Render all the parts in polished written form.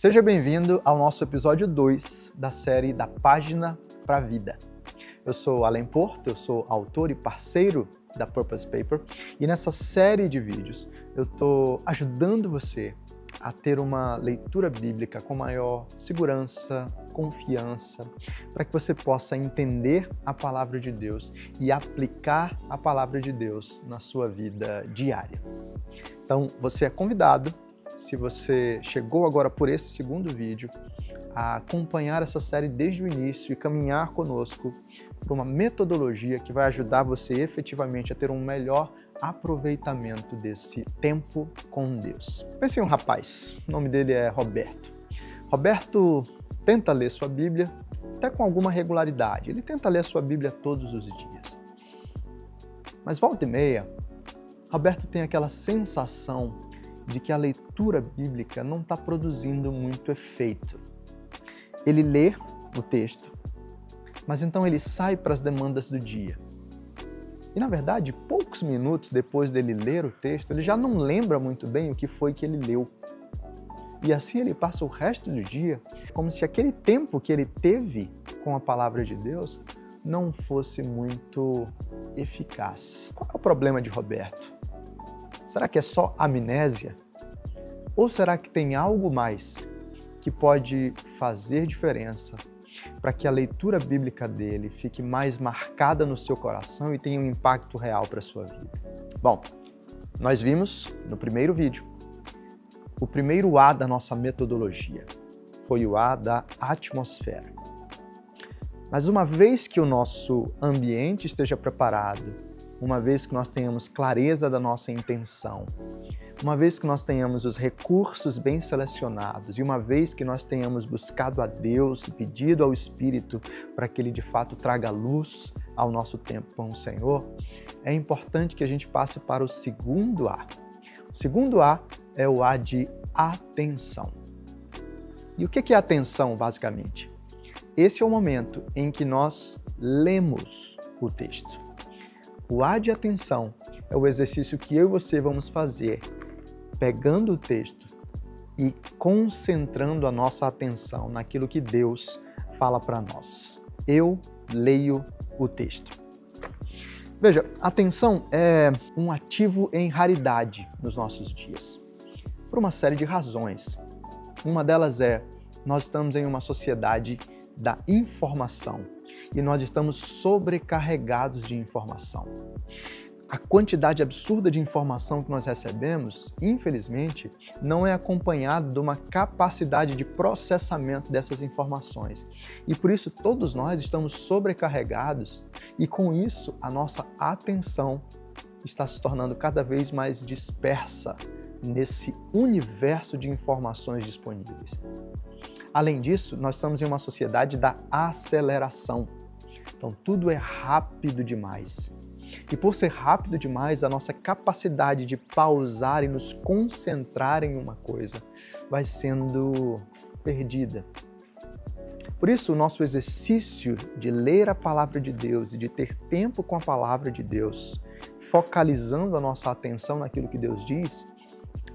Seja bem-vindo ao nosso episódio 2 da série Da Página para a Vida. Eu sou Alan Porto, eu sou autor e parceiro da Purpose Paper e nessa série de vídeos eu estou ajudando você a ter uma leitura bíblica com maior segurança, confiança, para que você possa entender a palavra de Deus e aplicar a palavra de Deus na sua vida diária. Então, você é convidado, se você chegou agora por esse segundo vídeo, a acompanhar essa série desde o início e caminhar conosco por uma metodologia que vai ajudar você efetivamente a ter um melhor aproveitamento desse tempo com Deus. Pense em um rapaz, o nome dele é Roberto. Roberto tenta ler sua Bíblia até com alguma regularidade. Ele tenta ler a sua Bíblia todos os dias. Mas volta e meia, Roberto tem aquela sensação de que a leitura bíblica não está produzindo muito efeito. Ele lê o texto, mas então ele sai para as demandas do dia. E, na verdade, poucos minutos depois dele ler o texto, ele já não lembra muito bem o que foi que ele leu. E assim ele passa o resto do dia como se aquele tempo que ele teve com a palavra de Deus não fosse muito eficaz. Qual é o problema de Roberto? Será que é só amnésia? Ou será que tem algo mais que pode fazer diferença para que a leitura bíblica dele fique mais marcada no seu coração e tenha um impacto real para a sua vida? Bom, nós vimos no primeiro vídeo o primeiro A da nossa metodologia. Foi o A da atmosfera. Mas uma vez que o nosso ambiente esteja preparado, uma vez que nós tenhamos clareza da nossa intenção, uma vez que nós tenhamos os recursos bem selecionados e uma vez que nós tenhamos buscado a Deus e pedido ao Espírito para que Ele de fato traga luz ao nosso tempo com o Senhor, é importante que a gente passe para o segundo A. O segundo A é o A de atenção. E o que é atenção, basicamente? Esse é o momento em que nós lemos o texto. O A de atenção é o exercício que eu e você vamos fazer, pegando o texto e concentrando a nossa atenção naquilo que Deus fala para nós. Eu leio o texto. Veja, atenção é um ativo em raridade nos nossos dias, por uma série de razões. Uma delas é, nós estamos em uma sociedade da informação e nós estamos sobrecarregados de informação. A quantidade absurda de informação que nós recebemos, infelizmente, não é acompanhada de uma capacidade de processamento dessas informações. E por isso todos nós estamos sobrecarregados e com isso a nossa atenção está se tornando cada vez mais dispersa nesse universo de informações disponíveis. Além disso, nós estamos em uma sociedade da aceleração. Então tudo é rápido demais. E por ser rápido demais, a nossa capacidade de pausar e nos concentrar em uma coisa vai sendo perdida. Por isso, o nosso exercício de ler a palavra de Deus e de ter tempo com a palavra de Deus, focalizando a nossa atenção naquilo que Deus diz,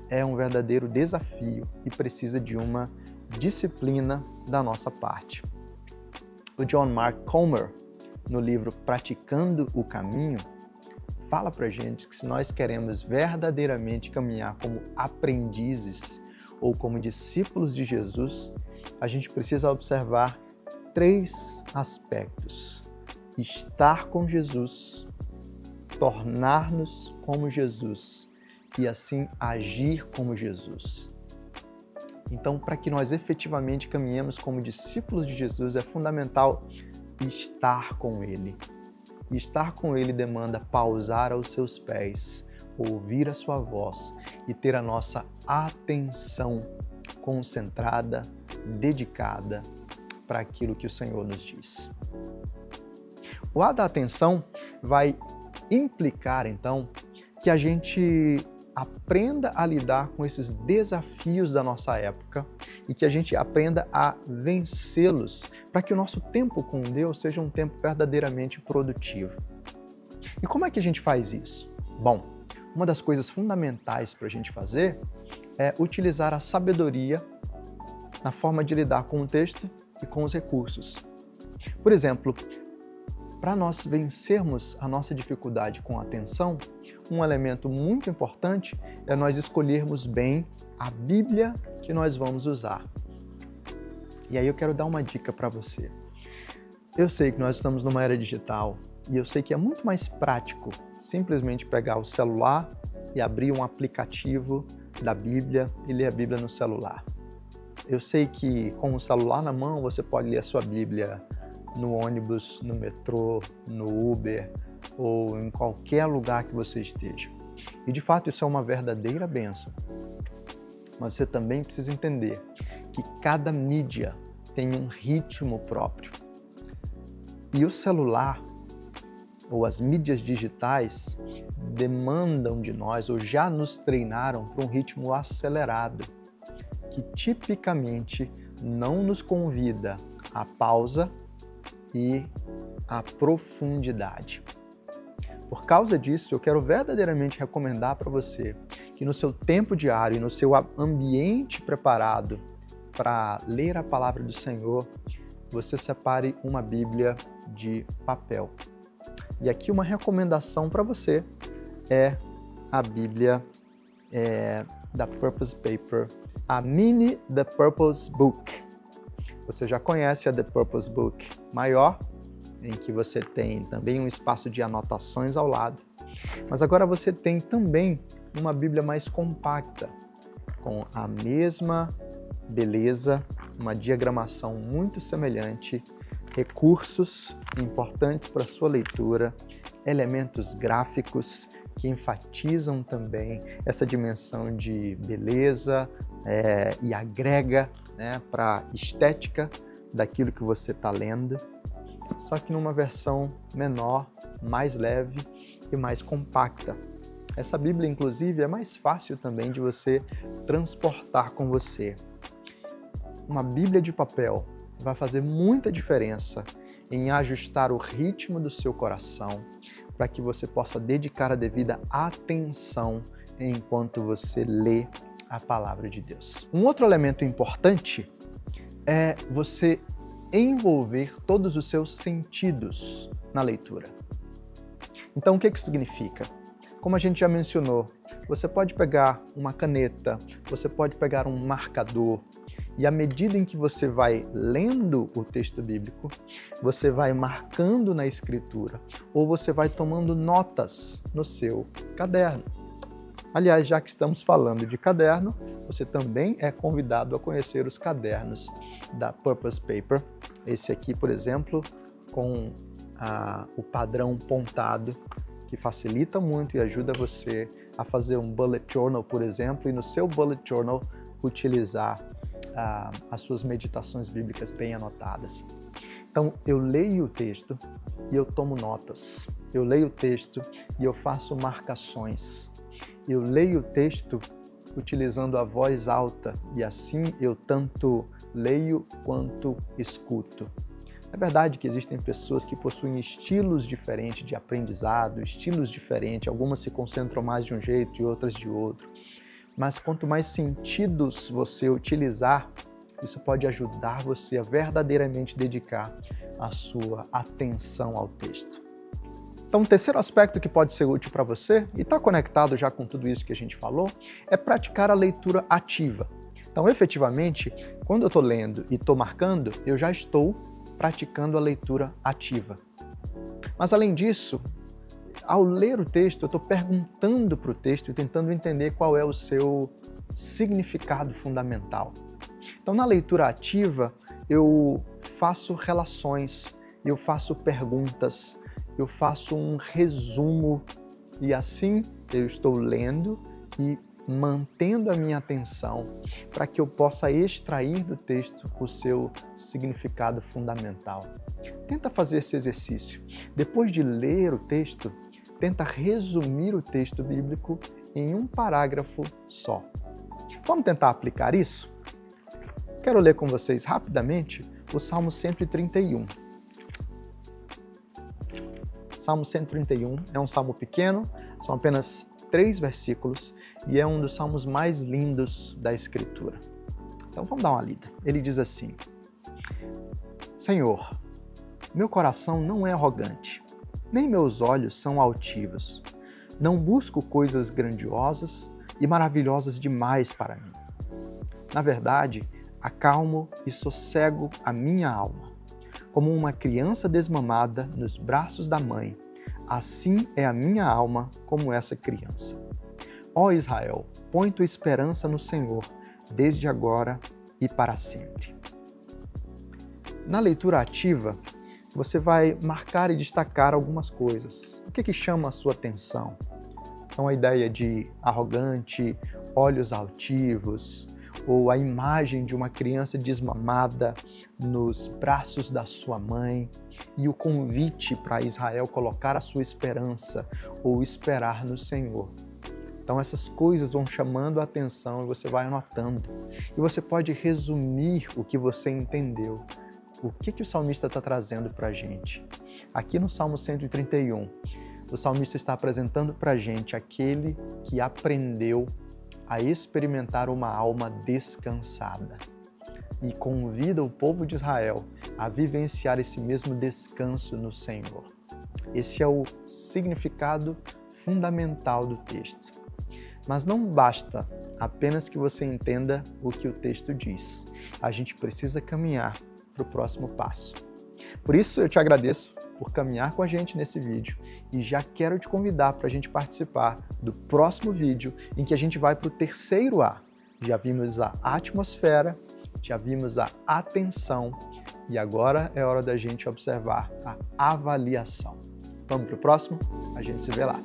é um verdadeiro desafio e precisa de uma disciplina da nossa parte. O John Mark Comer, no livro Praticando o Caminho, fala pra gente que se nós queremos verdadeiramente caminhar como aprendizes ou como discípulos de Jesus, a gente precisa observar 3 aspectos: estar com Jesus, tornar-nos como Jesus e assim agir como Jesus. Então, para que nós efetivamente caminhemos como discípulos de Jesus, é fundamental estar com Ele. E estar com Ele demanda pausar aos seus pés, ouvir a sua voz e ter a nossa atenção concentrada, dedicada para aquilo que o Senhor nos diz. O A da atenção vai implicar, então, que a gente aprenda a lidar com esses desafios da nossa época e que a gente aprenda a vencê-los para que o nosso tempo com Deus seja um tempo verdadeiramente produtivo. E como é que a gente faz isso? Bom, uma das coisas fundamentais para a gente fazer é utilizar a sabedoria na forma de lidar com o texto e com os recursos. Por exemplo, para nós vencermos a nossa dificuldade com a atenção, um elemento muito importante é nós escolhermos bem a Bíblia que nós vamos usar. E aí eu quero dar uma dica para você. Eu sei que nós estamos numa era digital e eu sei que é muito mais prático simplesmente pegar o celular e abrir um aplicativo da Bíblia e ler a Bíblia no celular. Eu sei que com o celular na mão você pode ler a sua Bíblia no ônibus, no metrô, no Uber ou em qualquer lugar que você esteja. E de fato isso é uma verdadeira bênção. Mas você também precisa entender que cada mídia tem um ritmo próprio. E o celular ou as mídias digitais demandam de nós ou já nos treinaram para um ritmo acelerado, que tipicamente não nos convida à pausa e à profundidade. Por causa disso, eu quero verdadeiramente recomendar para você que no seu tempo diário e no seu ambiente preparado para ler a palavra do Senhor, você separe uma Bíblia de papel. E aqui uma recomendação para você é a Bíblia da Purpose Paper, a Mini The Purpose Book. Você já conhece a The Purpose Book maior, em que você tem também um espaço de anotações ao lado. Mas agora você tem também uma Bíblia mais compacta, com a mesma beleza, uma diagramação muito semelhante, recursos importantes para a sua leitura, elementos gráficos que enfatizam também essa dimensão de beleza e agrega para a estética daquilo que você está lendo, só que numa versão menor, mais leve e mais compacta. Essa Bíblia, inclusive, é mais fácil também de você transportar com você. Uma Bíblia de papel vai fazer muita diferença em ajustar o ritmo do seu coração para que você possa dedicar a devida atenção enquanto você lê a palavra de Deus. Um outro elemento importante é você envolver todos os seus sentidos na leitura. Então, o que isso significa? Como a gente já mencionou, você pode pegar uma caneta, você pode pegar um marcador, e à medida em que você vai lendo o texto bíblico, você vai marcando na escritura ou você vai tomando notas no seu caderno. Aliás, já que estamos falando de caderno, você também é convidado a conhecer os cadernos da Purpose Paper. Esse aqui, por exemplo, com o padrão pontado, que facilita muito e ajuda você a fazer um bullet journal, por exemplo, e no seu bullet journal utilizar as suas meditações bíblicas bem anotadas. Então, eu leio o texto e eu tomo notas. Eu leio o texto e eu faço marcações. Eu leio o texto utilizando a voz alta e assim eu tanto leio quanto escuto. É verdade que existem pessoas que possuem estilos diferentes de aprendizado, estilos diferentes, algumas se concentram mais de um jeito e outras de outro. Mas quanto mais sentidos você utilizar, isso pode ajudar você a verdadeiramente dedicar a sua atenção ao texto. Então, o terceiro aspecto que pode ser útil para você, e está conectado já com tudo isso que a gente falou, é praticar a leitura ativa. Então, efetivamente, quando eu estou lendo e estou marcando, eu já estou praticando a leitura ativa. Mas, além disso, ao ler o texto, eu estou perguntando para o texto e tentando entender qual é o seu significado fundamental. Então, na leitura ativa, eu faço relações, eu faço perguntas, eu faço um resumo e assim eu estou lendo e mantendo a minha atenção para que eu possa extrair do texto o seu significado fundamental. Tenta fazer esse exercício. Depois de ler o texto, tenta resumir o texto bíblico em um parágrafo só. Vamos tentar aplicar isso? Quero ler com vocês rapidamente o Salmo 131. Salmo 131 é um salmo pequeno, são apenas 3 versículos e é um dos salmos mais lindos da Escritura. Então vamos dar uma lida. Ele diz assim: Senhor, meu coração não é arrogante, nem meus olhos são altivos. Não busco coisas grandiosas e maravilhosas demais para mim. Na verdade, acalmo e sossego a minha alma. Como uma criança desmamada nos braços da mãe, assim é a minha alma como essa criança. Ó Israel, põe tua esperança no Senhor, desde agora e para sempre. Na leitura ativa, você vai marcar e destacar algumas coisas. O que chama a sua atenção? Então, a ideia de arrogante, olhos altivos, ou a imagem de uma criança desmamada nos braços da sua mãe, e o convite para Israel colocar a sua esperança ou esperar no Senhor. Então essas coisas vão chamando a atenção e você vai anotando. E você pode resumir o que você entendeu. O que o salmista está trazendo para a gente? Aqui no Salmo 131, o salmista está apresentando para a gente aquele que aprendeu a experimentar uma alma descansada e convida o povo de Israel a vivenciar esse mesmo descanso no Senhor. Esse é o significado fundamental do texto. Mas não basta apenas que você entenda o que o texto diz. A gente precisa caminhar para o próximo passo. Por isso eu te agradeço por caminhar com a gente nesse vídeo e já quero te convidar para a gente participar do próximo vídeo em que a gente vai para o terceiro A. Já vimos a atmosfera, já vimos a atenção e agora é hora da gente observar a avaliação. Vamos para o próximo? A gente se vê lá.